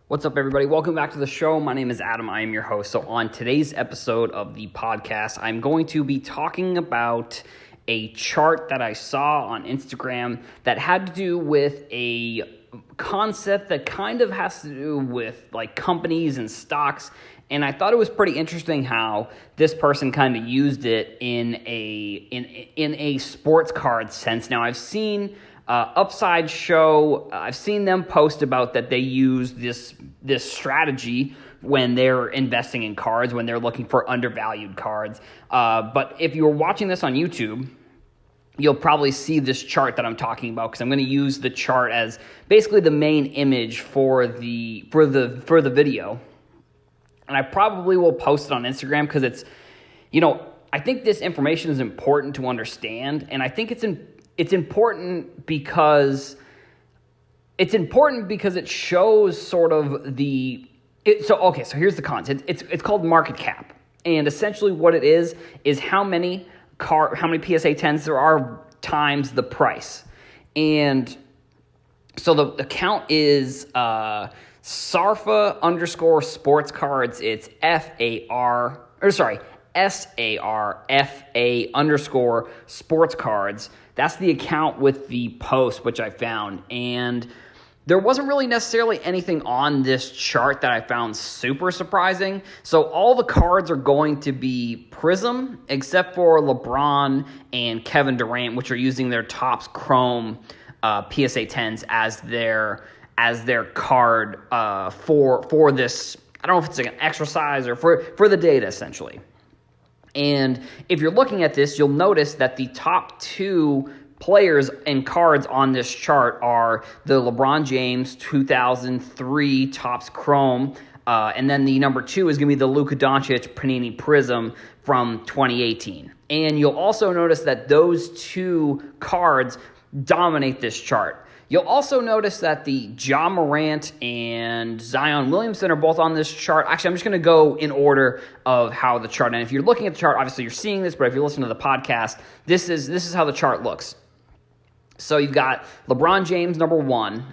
What's up, everybody? Welcome back to the show. My name is Adam. I am your host. So on today's episode of the podcast, I'm going to be talking about a chart that I saw on Instagram that had to do with a concept that kind of has to do with like companies and stocks. And I thought it was pretty interesting how this person kind of used it in a sports card sense. Now, I've seen Upside Show, I've seen them post about that they use this strategy when they're investing in cards, when they're looking for undervalued cards. But if you're watching this on YouTube, you'll probably see this chart that I'm talking about, because I'm going to use the chart as basically the main image for the video. And I probably will post it on Instagram because it's, I think this information is important to understand, and I think it's important because it shows sort of so here's the concept. It's called market cap, and essentially what it is how many PSA 10s there are times the price. And so the account is SARFA _ sports cards. It's SARFA _ sports cards. That's the account with the post, which I found. And there wasn't really necessarily anything on this chart that I found super surprising. So all the cards are going to be Prism, except for LeBron and Kevin Durant, which are using their Topps Chrome PSA 10s as their card for this. I don't know if it's like an exercise or for the data, essentially. And if you're looking at this, you'll notice that the top two players and cards on this chart are the LeBron James 2003 Topps Chrome, and then the number 2 is going to be the Luka Doncic Panini Prism from 2018. And you'll also notice that those two cards dominate this chart. You'll also notice that the Ja Morant and Zion Williamson are both on this chart. Actually, I'm just going to go in order of how the chart, and if you're looking at the chart, obviously you're seeing this, but if you're listening to the podcast, this is how the chart looks. So you've got LeBron James, number 1.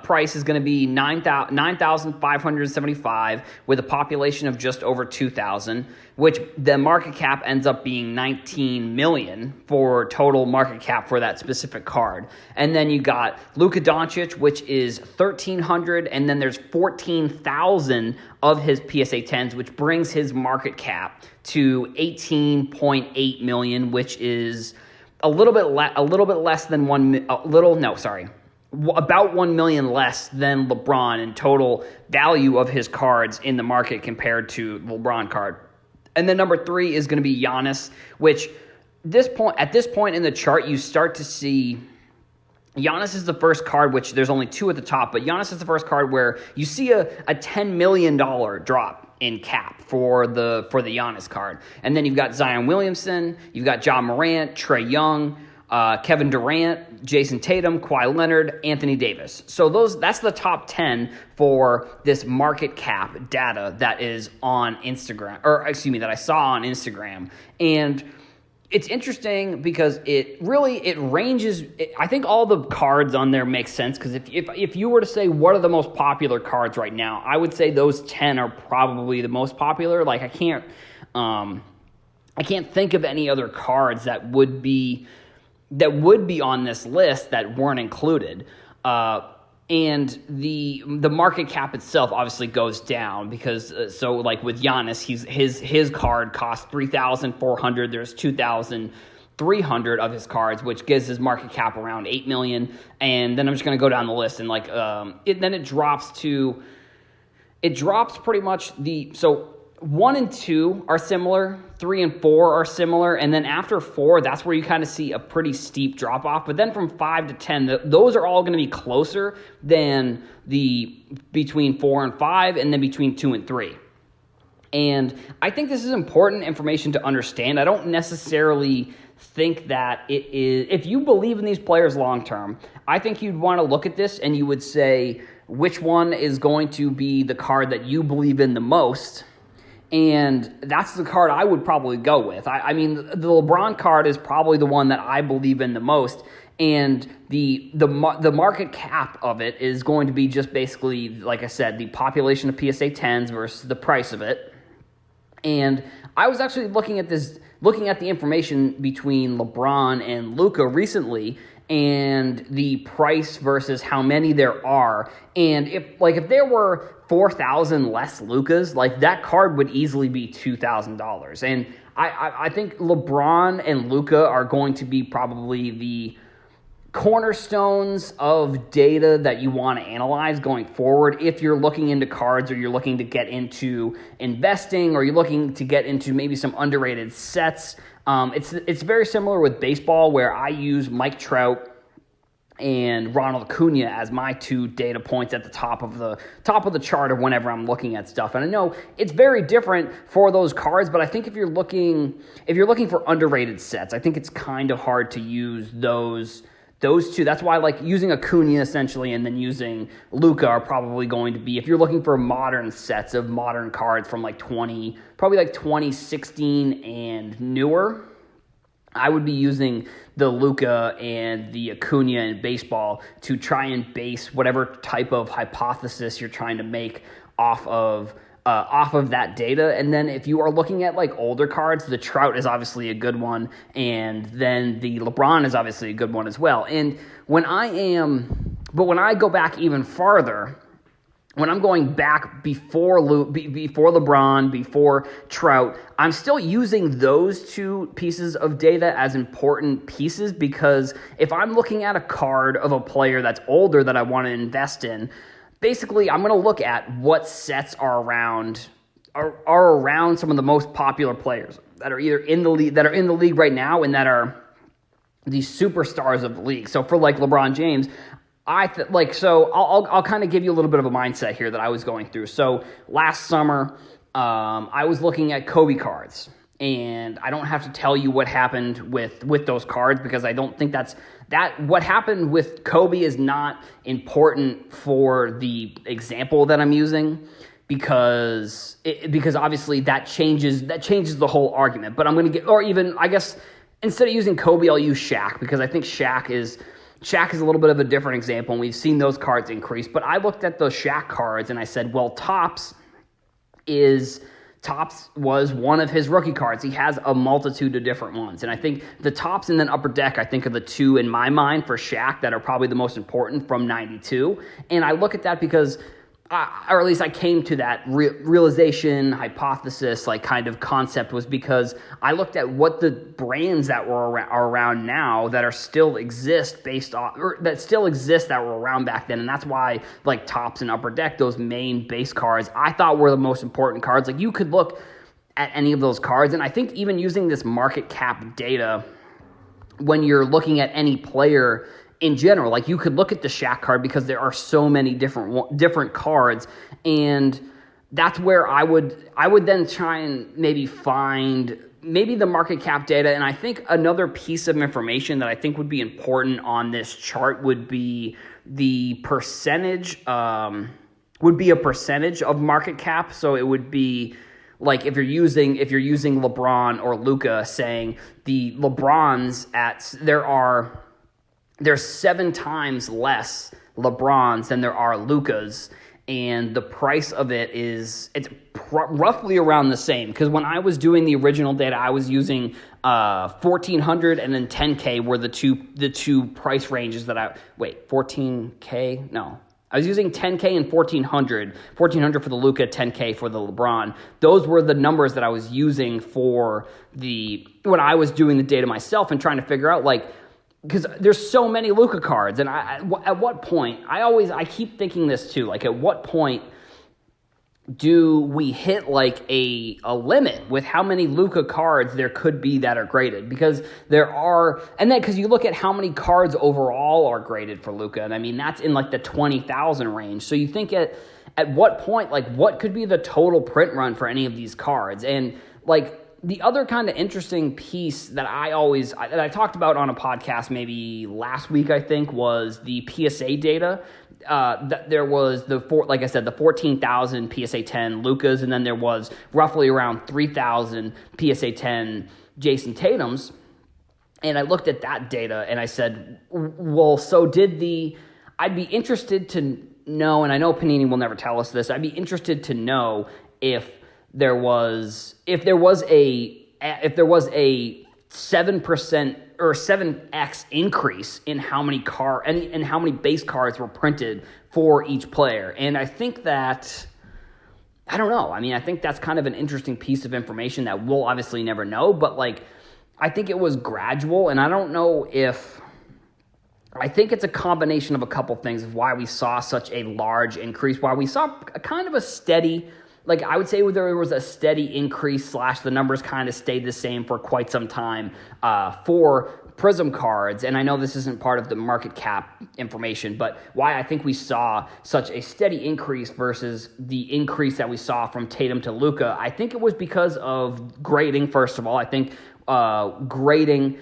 Price is going to be $9,575 with a population of just over 2,000, which the market cap ends up being $19 million for total market cap for that specific card. And then you got Luka Doncic, which is $1,300, and then there's 14,000 of his PSA 10s, which brings his market cap to $18.8 million, which is about $1 million less than LeBron in total value of his cards in the market compared to the LeBron card. And then number 3 is going to be Giannis, which at this point in the chart, you start to see Giannis is the first card, which there's only 2 at the top, but Giannis is the first card where you see a $10 million drop in cap for the Giannis card. And then you've got Zion Williamson, you've got Ja Morant, Trae Young, Kevin Durant, Jason Tatum, Kawhi Leonard, Anthony Davis. So that's the top 10 for this market cap data that is on Instagram, that I saw on Instagram. And it's interesting because it ranges. I think all the cards on there make sense, because if you were to say what are the most popular cards right now, I would say those 10 are probably the most popular. Like I can't think of any other cards that would be on this list that weren't included. And the market cap itself obviously goes down because like with Giannis, his card costs $3,400. There's 2,300 of his cards, which gives his market cap around $8 million. And then I'm just going to go down the list, and it drops pretty much so 1 and 2 are similar, 3 and 4 are similar, and then after 4, that's where you kind of see a pretty steep drop-off. But then from 5 to 10, those are all going to be closer than between 4 and 5, and then between 2 and 3. And I think this is important information to understand. I don't necessarily think that it is, if you believe in these players long-term, I think you'd want to look at this and you would say which one is going to be the card that you believe in the most. And that's the card I would probably go with. I mean, the LeBron card is probably the one that I believe in the most. And the market cap of it is going to be just basically, like I said, the population of PSA 10s versus the price of it. And I was actually looking at the information between LeBron and Luka recently, and the price versus how many there are. And if there were 4,000 less Lukas, like that card would easily be $2,000. And I think LeBron and Luka are going to be probably the cornerstones of data that you want to analyze going forward if you're looking into cards, or you're looking to get into investing, or you're looking to get into maybe some underrated sets. It's very similar with baseball, where I use Mike Trout and Ronald Acuna as my two data points at the top of the chart of whenever I'm looking at stuff. And I know it's very different for those cards, but I think if you're looking for underrated sets, I think it's kind of hard to use those two. That's why like using Acuna essentially and then using Luka are probably going to be, if you're looking for modern sets of modern cards from probably 2016 and newer, I would be using the Luka and the Acuna in baseball to try and base whatever type of hypothesis you're trying to make off of that data. And then if you are looking at like older cards, the Trout is obviously a good one, and then the LeBron is obviously a good one as well. And when I go back even farther, when I'm going back before LeBron, before Trout, I'm still using those two pieces of data as important pieces, because if I'm looking at a card of a player that's older that I want to invest in, basically I'm going to look at what sets are around some of the most popular players that are either in the league right now, and that are the superstars of the league. So for like LeBron James, I'll kind of give you a little bit of a mindset here that I was going through. So last summer, I was looking at Kobe cards, and I don't have to tell you what happened with those cards, because I don't think what happened with Kobe is not important for the example that I'm using, because obviously that changes the whole argument. But I'm going to or even, I guess, instead of using Kobe, I'll use Shaq, because I think Shaq is a little bit of a different example, and we've seen those cards increase. But I looked at those Shaq cards, and I said, well, Topps was one of his rookie cards. He has a multitude of different ones. And I think the Topps and then Upper Deck, I think, are the two in my mind for Shaq that are probably the most important from 92. And I look at that because, or at least I came to that realization, hypothesis, like kind of concept, was because I looked at what the brands that are around now that are still exist that were around back then. And that's why like Topps and Upper Deck, those main base cards, I thought were the most important cards. Like you could look at any of those cards. And I think even using this market cap data, when you're looking at any player in general, like you could look at the Shaq card, because there are so many different cards, and that's where I would then try and maybe find the market cap data. And I think another piece of information that I think would be important on this chart would be the percentage, would be a percentage of market cap. So it would be like if you're using LeBron or Luka, saying the LeBrons there's 7 times less LeBrons than there are Lukas, and the price of it's roughly around the same. Because when I was doing the original data, I was using 1,400 and then 10K were the two price ranges that 14K? No. I was using 10K and 1,400 for the Luka, 10K for the LeBron. Those were the numbers that I was using when I was doing the data myself and trying to figure out, like, because there's so many Luka cards, and at what point, I keep thinking this too, like at what point do we hit like a limit with how many Luka cards there could be that are graded? Because because you look at how many cards overall are graded for Luka, and I mean that's in like the 20,000 range. So you think at what point, like what could be the total print run for any of these cards? And like the other kind of interesting piece that I talked about on a podcast maybe last week, I think, was the PSA data. That there was the 14,000 PSA 10 Lukas, and then there was roughly around 3,000 PSA 10 Jason Tatums. And I looked at that data and I said, well, so I'd be interested to know, and I know Panini will never tell us this, I'd be interested to know if there was a 7% or 7x increase in how many base cards were printed for each player. And I think that, I don't know. I mean, I think that's kind of an interesting piece of information that we'll obviously never know, but like, I think it was gradual, and I don't know if, I think it's a combination of a couple things of why we saw such a large increase, why we saw a kind of a steady, like I would say there was a steady increase / the numbers kind of stayed the same for quite some time for Prism cards. And I know this isn't part of the market cap information, but why I think we saw such a steady increase versus the increase that we saw from Tatum to Luka, I think it was because of grading, first of all. I think grading,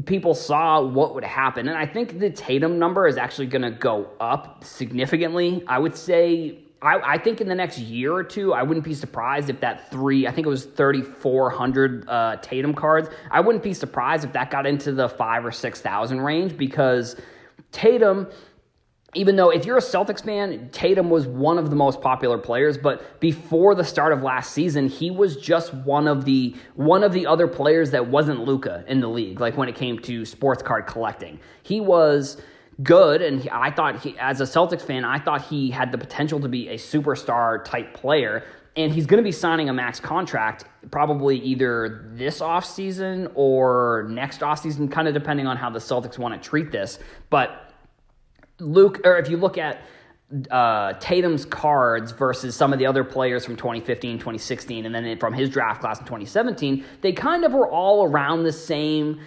people saw what would happen. And I think the Tatum number is actually going to go up significantly. I would say, I think in the next year or two, I wouldn't be surprised if I think it was 3,400 Tatum cards. I wouldn't be surprised if that got into the 5,000 or 6,000 range, because Tatum, even though if you're a Celtics fan, Tatum was one of the most popular players, but before the start of last season, he was just one of the other players that wasn't Luka in the league, like when it came to sports card collecting. He was good, and I thought as a Celtics fan, I thought he had the potential to be a superstar type player, and he's going to be signing a max contract probably either this offseason or next offseason, kind of depending on how the Celtics want to treat this. But if you look at Tatum's cards versus some of the other players from 2015, 2016, and then from his draft class in 2017, they kind of were all around the same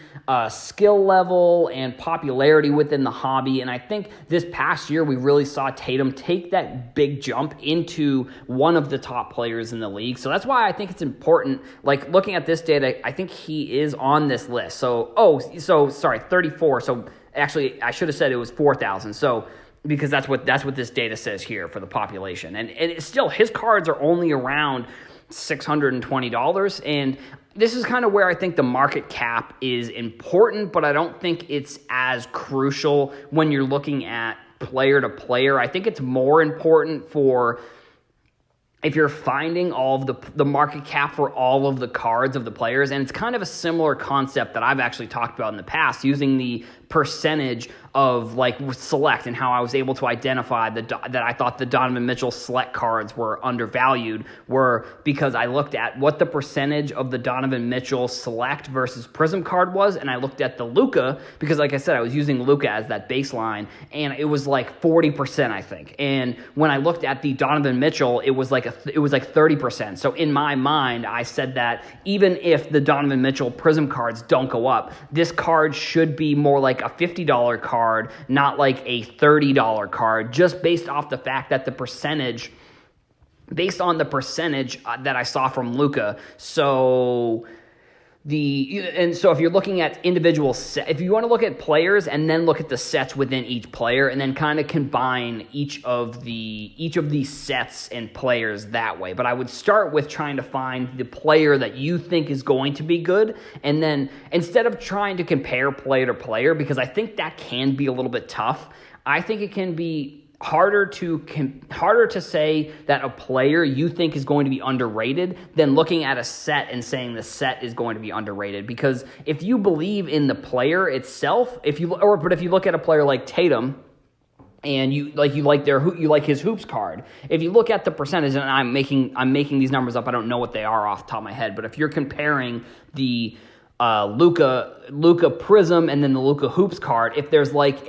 skill level and popularity within the hobby. And I think this past year, we really saw Tatum take that big jump into one of the top players in the league. So that's why I think it's important, like looking at this data, I think he is on this list. 34. So actually, I should have said it was 4,000. So, because that's what this data says here for the population. And it's still, his cards are only around $620. And this is kind of where I think the market cap is important, but I don't think it's as crucial when you're looking at player to player. I think it's more important for if you're finding all of the market cap for all of the cards of the players. And it's kind of a similar concept that I've actually talked about in the past, using the percentage of like select, and how I was able to identify that I thought the Donovan Mitchell select cards were undervalued were because I looked at what the percentage of the Donovan Mitchell select versus Prism card was, and I looked at the Luka, because like I said, I was using Luka as that baseline, and it was like 40%, I think. And when I looked at the Donovan Mitchell, it was like 30%. So in my mind, I said that even if the Donovan Mitchell Prism cards don't go up, this card should be more like a $50 card, not like a $30 card, just based off the fact that based on the percentage that I saw from Luka. So if you're looking at individual if you want to look at players and then look at the sets within each player and then kind of combine each of these sets and players that way. But I would start with trying to find the player that you think is going to be good, and then instead of trying to compare player to player, because I think that can be a little bit tough, I think it can be harder to say that a player you think is going to be underrated than looking at a set and saying the set is going to be underrated. Because if you believe in the player itself, but if you look at a player like Tatum and you like his hoops card, if you look at the percentage, and I'm making these numbers up, I don't know what they are off the top of my head, but if you're comparing the Luka Prism and then the Luka hoops card, if there's like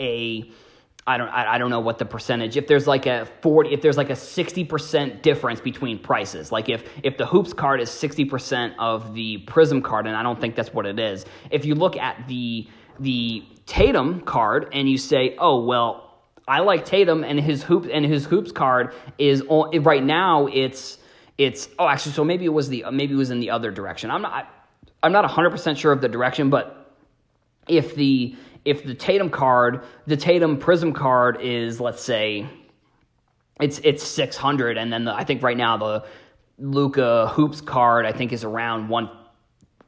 I don't know what the percentage, if there's like a 60% difference between prices, like if the hoops card is 60% of the Prism card, and I don't think that's what it is. If you look at the Tatum card and you say, oh, well, I like Tatum, and his hoops card is right now so maybe it was in the other direction. I'm not 100% sure of the direction, but if the Tatum Prism card is, let's say, it's 600, and then I think right now the Luka hoops card I think is around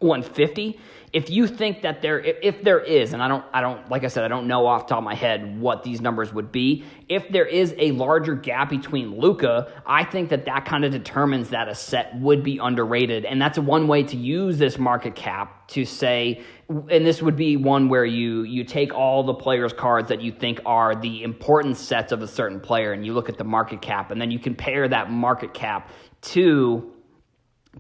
150. If you think that if there is, and I don't, like I said, I don't know off the top of my head what these numbers would be. If there is a larger gap between Luka, I think that kind of determines that a set would be underrated. And that's one way to use this market cap to say, and this would be one where you take all the players' cards that you think are the important sets of a certain player, and you look at the market cap, and then you compare that market cap to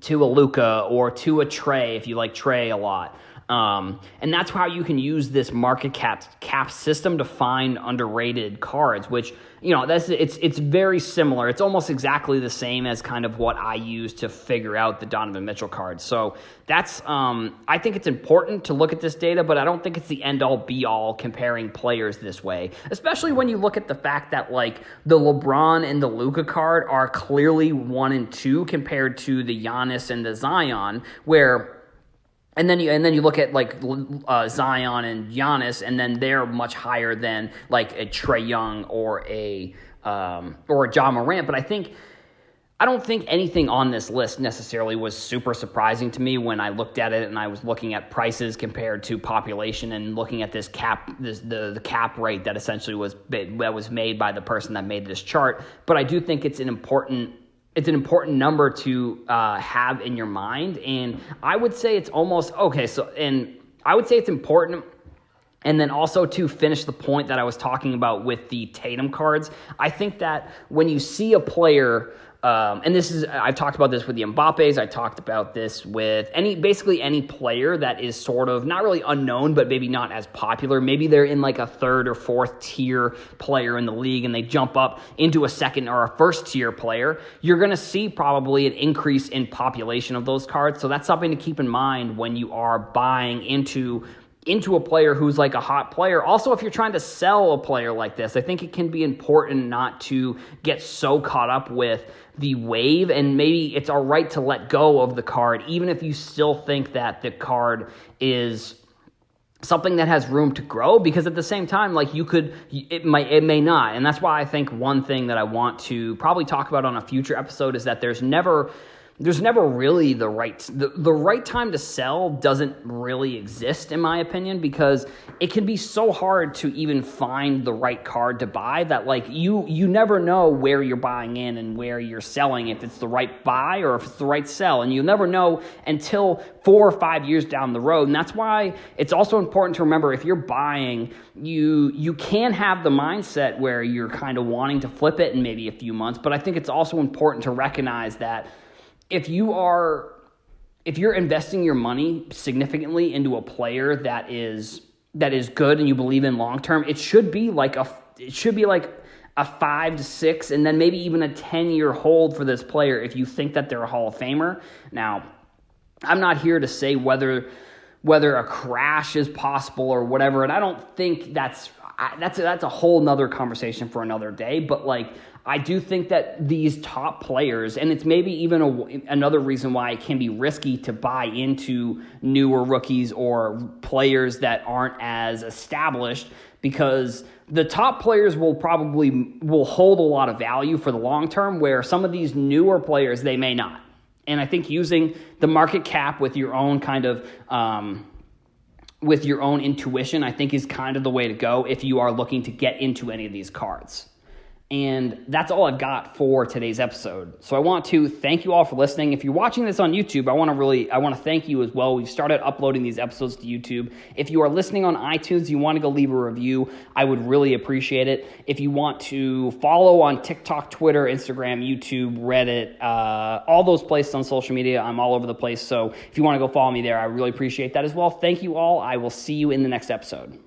a Luka or to a Trey, if you like Trey a lot. And that's how you can use this market cap system to find underrated cards, which, it's very similar. It's almost exactly the same as kind of what I use to figure out the Donovan Mitchell cards. So that's, I think it's important to look at this data, but I don't think it's the end all be all comparing players this way, especially when you look at the fact that like the LeBron and the Luka card are clearly 1 and 2 compared to the Giannis and the Zion, and then you look at like Zion and Giannis, and then they're much higher than like a Trae Young or a Ja Morant. But I don't think anything on this list necessarily was super surprising to me when I looked at it and I was looking at prices compared to population and looking at this cap, the cap rate that essentially was made by the person that made this chart. But I do think it's an important number to have in your mind, and I would say it's almost okay. So, and I would say it's important. And then also to finish the point that I was talking about with the Tatum cards, I think that when you see a player, and I've talked about this with the Mbappes, I talked about this with basically any player that is sort of not really unknown, but maybe not as popular. Maybe they're in like a 3rd or 4th tier player in the league and they jump up into a 2nd or a 1st tier player. You're going to see probably an increase in population of those cards. So that's something to keep in mind when you are buying into a player who's like a hot player. Also, if you're trying to sell a player like this, I think it can be important not to get so caught up with the wave, and maybe it's all right to let go of the card, even if you still think that the card is something that has room to grow, because at the same time, like it may not. And that's why I think one thing that I want to probably talk about on a future episode is that there's never really the right time to sell doesn't really exist, in my opinion, because it can be so hard to even find the right card to buy that like you never know where you're buying in and where you're selling, if it's the right buy or if it's the right sell, and you'll never know until 4 or 5 years down the road. And that's why it's also important to remember, if you're buying, you can have the mindset where you're kind of wanting to flip it in maybe a few months, but I think it's also important to recognize that if you're investing your money significantly into a player that is good and you believe in long term, it should be like a 5 to 6 and then maybe even a 10-year hold for this player if you think that they're a Hall of Famer. Now, I'm not here to say whether a crash is possible or whatever, and I don't think that's a whole nother conversation for another day, but like I do think that these top players, and it's maybe even another reason why it can be risky to buy into newer rookies or players that aren't as established, because the top players will hold a lot of value for the long term, where some of these newer players, they may not. And I think using the market cap with your own kind of with your own intuition, I think is kind of the way to go if you are looking to get into any of these cards. And that's all I've got for today's episode. So I want to thank you all for listening. If you're watching this on YouTube, I want to thank you as well. We've started uploading these episodes to YouTube. If you are listening on iTunes, you want to go leave a review, I would really appreciate it. If you want to follow on TikTok, Twitter, Instagram, YouTube, Reddit, all those places on social media, I'm all over the place. So if you want to go follow me there, I really appreciate that as well. Thank you all. I will see you in the next episode.